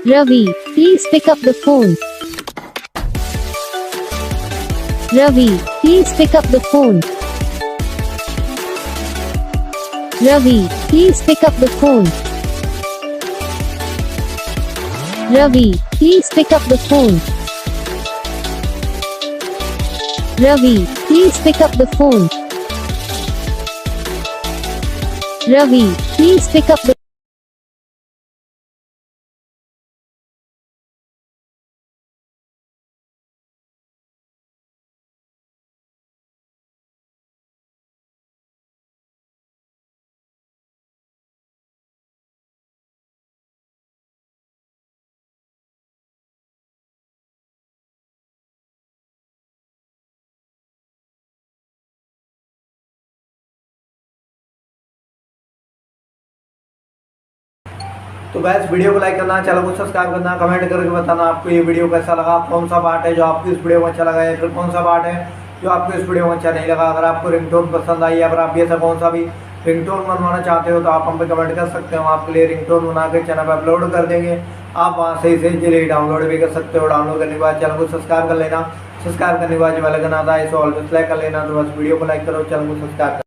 Ravi, please pick up the phone. Ravi, please pick up the phone. Ravi, please pick up the phone. Ravi, please pick up the phone. Ravi, please pick up the phone. Ravi, please pick up the तो gas video को like करना, channel को subscribe करना, comment करके बताना आपको ये video कैसा लगा, कौन सा पार्ट है जो आपको इस वीडियो में अच्छा लगा या फिर कौन सा पार्ट है जो आपको इस वीडियो में अच्छा नहीं लगा। अगर आपको रिंगटोन पसंद आई या फिर आप ऐसा कौन सा भी रिंगटोन बनवाना चाहते हो तो आप हम पे कमेंट कर सकते हो। आपके लिए रिंगटोन बना के चैनल पर अपलोड कर देंगे। आप वहाँ से इसे इजीली डाउनलोड भी कर सकते हो। डाउनलोड करने के बाद चैनल को सब्सक्राइब कर लेना। सब्सक्राइब करने के बाद जो बेल आइकन आता है इसे ऑल पे सेलेक्ट कर लेना। तो बस वीडियो को लाइक करो, चैनल को सब्सक्राइब